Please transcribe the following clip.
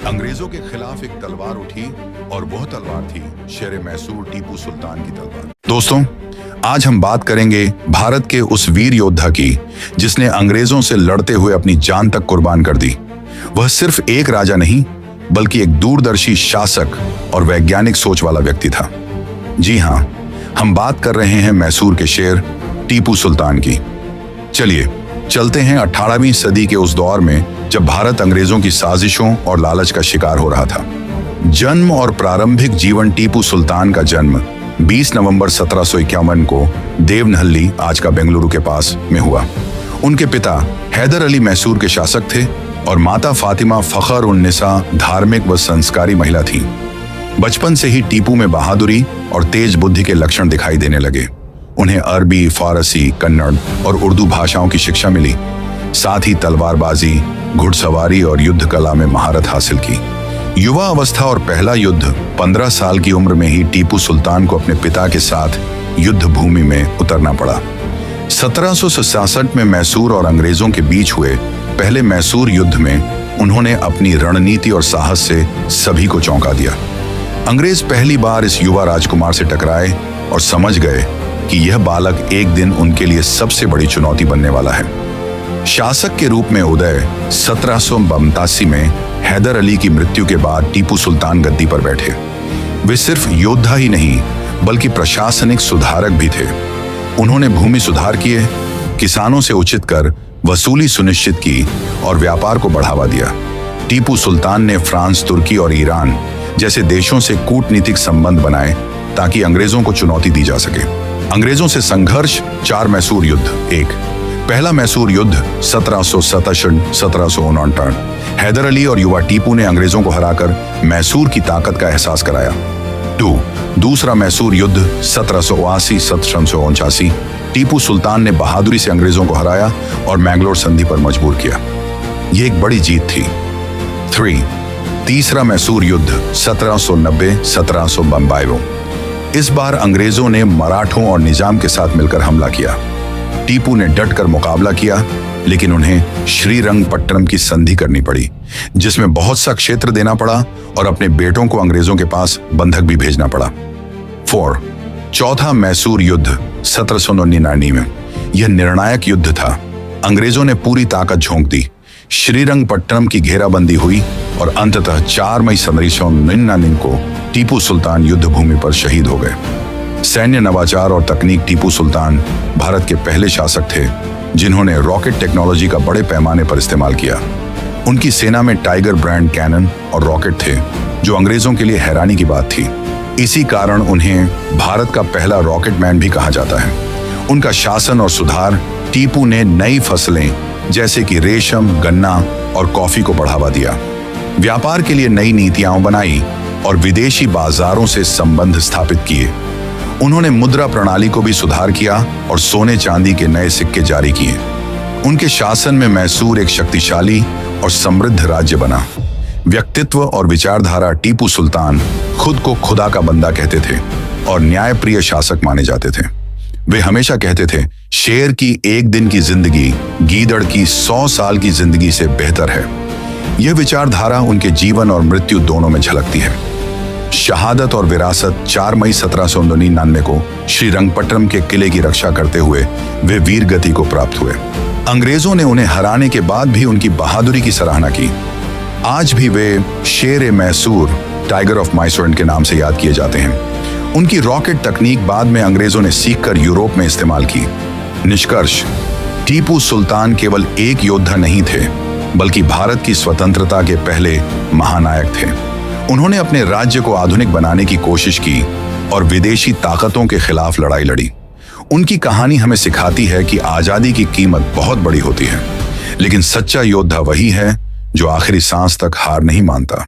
अंग्रेजों के खिलाफ एक तलवार उठी और वह तलवार थी शेर मैसूर टीपू सुल्तान की तलवार। दोस्तों, आज हम बात करेंगे भारत के उस वीर योद्धा की जिसने अंग्रेजों से लड़ते हुए अपनी जान तक कुर्बान कर दी। वह सिर्फ एक राजा नहीं बल्कि एक दूरदर्शी शासक और वैज्ञानिक सोच वाला व्यक्ति था। जी हाँ, हम बात कर रहे हैं मैसूर के शेर टीपू सुल्तान की। चलिए चलते हैं 18वीं सदी के उस दौर में जब भारत अंग्रेजों की साजिशों और लालच का शिकार हो रहा था। जन्म और प्रारंभिक जीवन। टीपू सुल्तान का जन्म 20 नवंबर 1751 को देवनहल्ली, आज का बेंगलुरु के पास में हुआ। उनके पिता हैदर अली मैसूर के शासक थे और माता फातिमा फखर उन निसा धार्मिक व संस्कारी महिला थी। बचपन से ही टीपू में बहादुरी और तेज बुद्धि के लक्षण दिखाई देने लगे। उन्हें अरबी, फारसी, कन्नड़ और उर्दू भाषाओं की शिक्षा मिली। साथ ही तलवारबाजी, घुड़सवारी और युद्ध कला में महारत हासिल की। युवा अवस्था और पहला युद्ध 15 साल की उम्र में ही टीपू सुल्तान को अपने पिता के साथ युद्ध भूमि में उतरना पड़ा। 1767 में मैसूर और अंग्रेजों के बीच हुए पहले मैसूर युद्ध में उन्होंने अपनी रणनीति और साहस से सभी को चौंका दिया। अंग्रेज पहली बार इस युवा राजकुमार से टकराए और समझ गए कि यह बालक एक दिन उनके लिए सबसे बड़ी चुनौती बनने वाला है। शासक के रूप में उदय 1782 में हैदर अली की मृत्यु के बाद टीपू सुल्तान गद्दी पर बैठे। वे सिर्फ योद्धा ही नहीं बल्कि प्रशासनिक सुधारक भी थे। उन्होंने भूमि सुधार किए, किसानों से उचित कर वसूली सुनिश्चित की और व्यापार को बढ़ावा दिया। टीपू सुल्तान ने फ्रांस, तुर्की और ईरान जैसे देशों से कूटनीतिक संबंध बनाए ताकि अंग्रेजों को चुनौती दी जा सके। अंग्रेजों से संघर्ष। 4 मैसूर युद्ध। 1 पहला मैसूर युद्ध 1767-1769। हैदर अली और युवा टीपू ने अंग्रेजों को हराकर मैसूर की ताकत का एहसास कराया। 2 दूसरा मैसूर युद्ध 1782-1789। टीपू सुल्तान ने बहादुरी से अंग्रेजों को हराया और मैंगलोर संधि पर मजबूर किया। यह एक बड़ी जीत थी। 3 तीसरा मैसूर युद्ध 1790-1792। इस बार अंग्रेजों ने मराठों और निजाम के साथ मिलकर हमला किया। टीपू ने डटकर मुकाबला किया, लेकिन उन्हें श्रीरंगपट्टनम की संधि करनी पड़ी, जिसमें बहुत सा क्षेत्र देना पड़ा और अपने बेटों को अंग्रेजों के पास बंधक भी भेजना पड़ा। 4 चौथा मैसूर युद्ध 1799 में। यह निर्णायक युद्ध था। अंग्रेजों ने पूरी ताकत झोंक दी। श्रीरंगपट्टनम की घेराबंदी हुई और अंततः 4 मई 1799 को टीपू सुल्तान युद्ध भूमि पर शहीद हो गए। सैन्य नवाचार और तकनीक। टीपू सुल्तान भारत के पहले शासक थे जिन्होंने रॉकेट टेक्नोलॉजी का बड़े पैमाने पर इस्तेमाल किया। उनकी सेना में टाइगर ब्रांड कैनन और रॉकेट थे, जो अंग्रेजों के लिए हैरानी की बात थी। इसी कारण उन्हें भारत का पहला रॉकेट मैन भी कहा जाता है। उनका शासन और सुधार। टीपू ने नई फसलें जैसे कि रेशम, गन्ना और कॉफी को बढ़ावा दिया। व्यापार के लिए नई नीतियां बनाई और विदेशी बाजारों से संबंध स्थापित किए। उन्होंने मुद्रा प्रणाली को भी सुधार किया और सोने चांदी के नए सिक्के जारी किए। उनके शासन में मैसूर एक शक्तिशाली और समृद्ध राज्य बना। व्यक्तित्व और विचारधारा। टीपू सुल्तान खुद को खुदा का बंदा कहते थे और न्यायप्रिय शासक माने जाते थे। वे हमेशा कहते थे, शेर की एक दिन की जिंदगी गीदड़ की 100 साल की जिंदगी से बेहतर है। यह विचारधारा उनके जीवन और मृत्यु दोनों में झलकती है। शहादत और विरासत। 4 मई 1799 को श्रीरंगपट्टनम के किले की रक्षा करते हुए वे वीर गति को प्राप्त हुए। अंग्रेजों ने उन्हें हराने के बाद भी उनकी बहादुरी की सराहना की। आज भी वे शेर मैसूर, टाइगर ऑफ मैसूर के नाम से याद किए जाते हैं। उनकी रॉकेट तकनीक बाद में अंग्रेजों ने सीखकर यूरोप में इस्तेमाल की। निष्कर्ष, टीपू सुल्तान केवल एक योद्धा नहीं थे बल्कि भारत की स्वतंत्रता के पहले महानायक थे। उन्होंने अपने राज्य को आधुनिक बनाने की कोशिश की और विदेशी ताकतों के खिलाफ लड़ाई लड़ी। उनकी कहानी हमें सिखाती है कि आजादी की कीमत बहुत बड़ी होती है, लेकिन सच्चा योद्धा वही है जो आखिरी सांस तक हार नहीं मानता।